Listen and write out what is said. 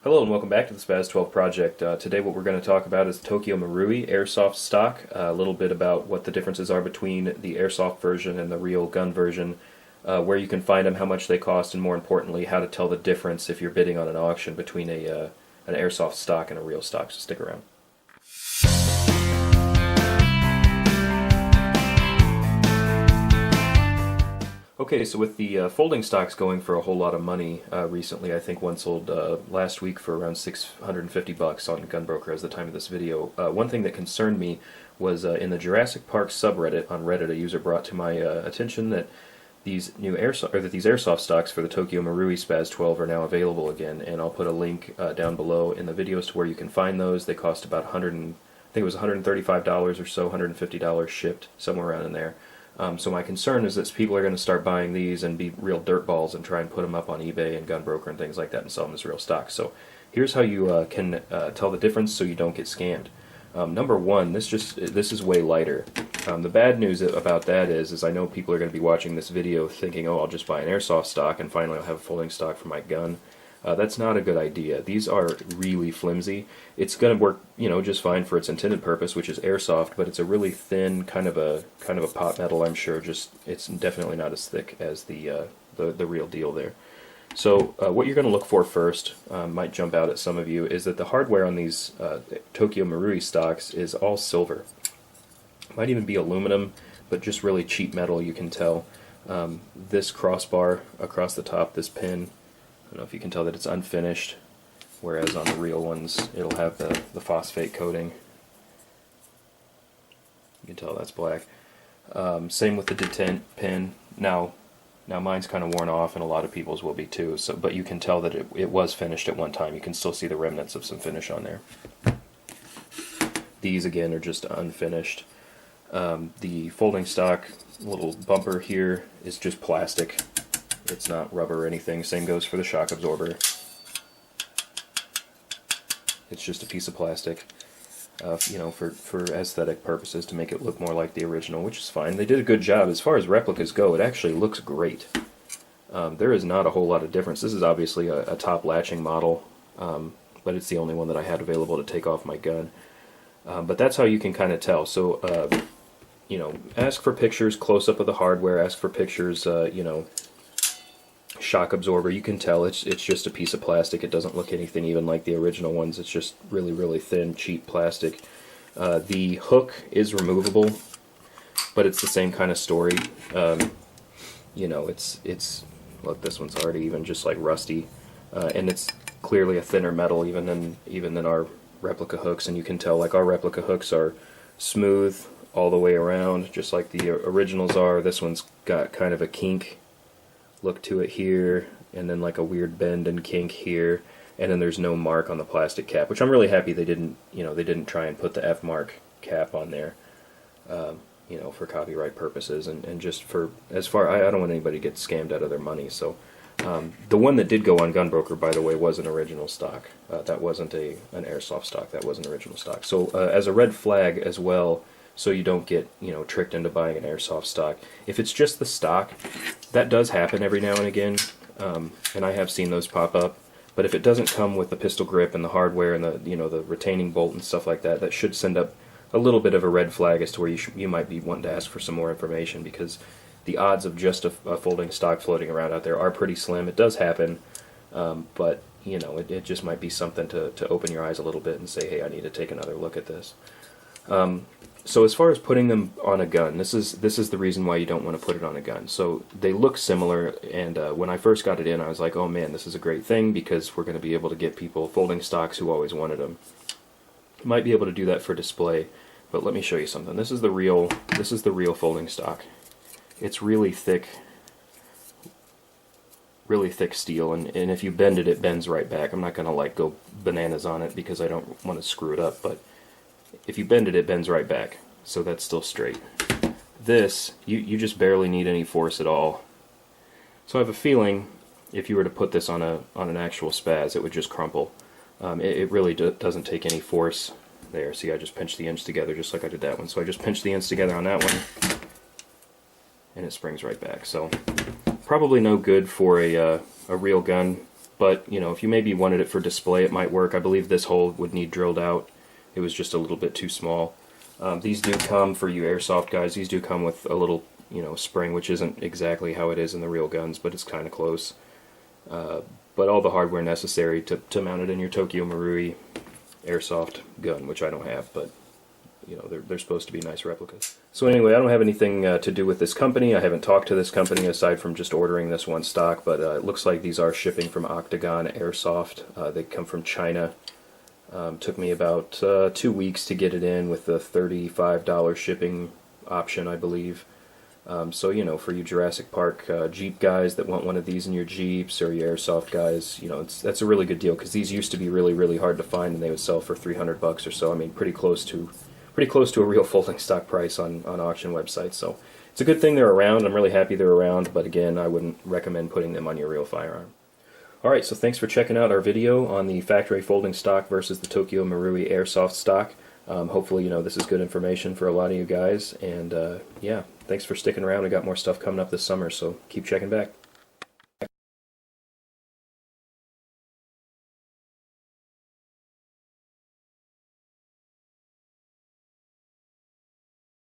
Hello and welcome back to the Spaz 12 project. Today what we're going to talk about is Tokyo Marui airsoft stock, a little bit about what the differences are between the airsoft version and the real gun version, where you can find them, how much they cost, and more importantly how to tell the difference if you're bidding on an auction between an airsoft stock and a real stock, so stick around. Okay, so with the folding stocks going for a whole lot of money recently, I think one sold last week for around $650 on Gunbroker as the time of this video. One thing that concerned me was in the Jurassic Park subreddit on Reddit, a user brought to my attention that these airsoft stocks for the Tokyo Marui Spaz 12 are now available again, and I'll put a link down below in the videos to where you can find those. They cost about I think it was $135 or so, $150 shipped, somewhere around in there. So my concern is that people are going to start buying these and be real dirtballs and try and put them up on eBay and Gunbroker and things like that and sell them as real stock. So here's how you can tell the difference so you don't get scammed. Number one, this is way lighter. The bad news about that is I know people are going to be watching this video thinking, oh, I'll just buy an airsoft stock and finally I'll have a folding stock for my gun. That's not a good idea. These are really flimsy. It's going to work, just fine for its intended purpose, which is airsoft, but it's a really thin kind of a pot metal. I'm sure. It's definitely not as thick as the real deal there. So what you're going to look for first, might jump out at some of you, is that the hardware on these Tokyo Marui stocks is all silver. Might even be aluminum, but just really cheap metal. You can tell. This crossbar across the top, this pin. I don't know if you can tell that it's unfinished, whereas on the real ones it'll have the phosphate coating. You can tell that's black. Same with the detent pin. Now mine's kind of worn off, and a lot of people's will be too. So, but you can tell that it was finished at one time. You can still see the remnants of some finish on there. These again are just unfinished. The folding stock little bumper here is just plastic. It's not rubber or anything. Same goes for the shock absorber. It's just a piece of plastic, for aesthetic purposes to make it look more like the original, which is fine. They did a good job. As far as replicas go, it actually looks great. There is not a whole lot of difference. This is obviously a top latching model, but it's the only one that I had available to take off my gun. But that's how you can kind of tell. So, ask for pictures, close-up of the hardware, ask for pictures, shock absorber. You can tell it's just a piece of plastic. It doesn't look anything even like the original ones. It's just really, really thin, cheap plastic. The hook is removable, but it's the same kind of story. It's look, this one's already even just like rusty, and it's clearly a thinner metal even than our replica hooks. And you can tell like our replica hooks are smooth all the way around, just like the originals are. This one's got kind of a kink look to it here, and then like a weird bend and kink here, and then there's no mark on the plastic cap, which I'm really happy they didn't try and put the F mark cap on there, for copyright purposes and just for I don't want anybody to get scammed out of their money. So the one that did go on Gunbroker, by the way, was an original stock. That wasn't an airsoft stock. That was an original stock. So as a red flag as well, so you don't get tricked into buying an airsoft stock. If it's just the stock, that does happen every now and again, and I have seen those pop up. But if it doesn't come with the pistol grip and the hardware and the retaining bolt and stuff like that, that should send up a little bit of a red flag as to where you might be wanting to ask for some more information, because the odds of just a folding stock floating around out there are pretty slim. It does happen, but it just might be something to open your eyes a little bit and say, hey, I need to take another look at this. So as far as putting them on a gun, this is the reason why you don't want to put it on a gun. So they look similar, and when I first got it in, I was like, oh man, this is a great thing, because we're going to be able to get people folding stocks who always wanted them. Might be able to do that for display, but let me show you something. This is the real folding stock. It's really thick steel, and if you bend it, it bends right back. I'm not going to like go bananas on it because I don't want to screw it up, but if you bend it, it bends right back, so that's still straight. This, you just barely need any force at all. So I have a feeling if you were to put this on an actual Spaz, it would just crumple. It really doesn't take any force. There, see, I just pinched the ends together just like I did that one. So I just pinched the ends together on that one, and it springs right back. So probably no good for a real gun. But, you know, if you maybe wanted it for display, it might work. I believe this hole would need drilled out. It was just a little bit too small. These do come, for you airsoft guys, these do come with a little, you know, spring, which isn't exactly how it is in the real guns, but it's kind of close. But all the hardware necessary to mount it in your Tokyo Marui airsoft gun, which I don't have, but you know, they're supposed to be nice replicas. So anyway, I don't have anything to do with this company. I haven't talked to this company aside from just ordering this one stock, but it looks like these are shipping from Octagon Airsoft. They come from China. Took me about 2 weeks to get it in with the $35 shipping option, I believe. So, you know, for you Jurassic Park Jeep guys that want one of these in your Jeeps, or your airsoft guys, you know, that's a really good deal, because these used to be really, really hard to find, and they would sell for $300 or so. I mean, pretty close to a real folding stock price on auction websites. So it's a good thing they're around. I'm really happy they're around, but again, I wouldn't recommend putting them on your real firearm. Alright, so thanks for checking out our video on the factory folding stock versus the Tokyo Marui airsoft stock. Hopefully, you know, this is good information for a lot of you guys, and yeah, thanks for sticking around. We got more stuff coming up this summer, so keep checking back.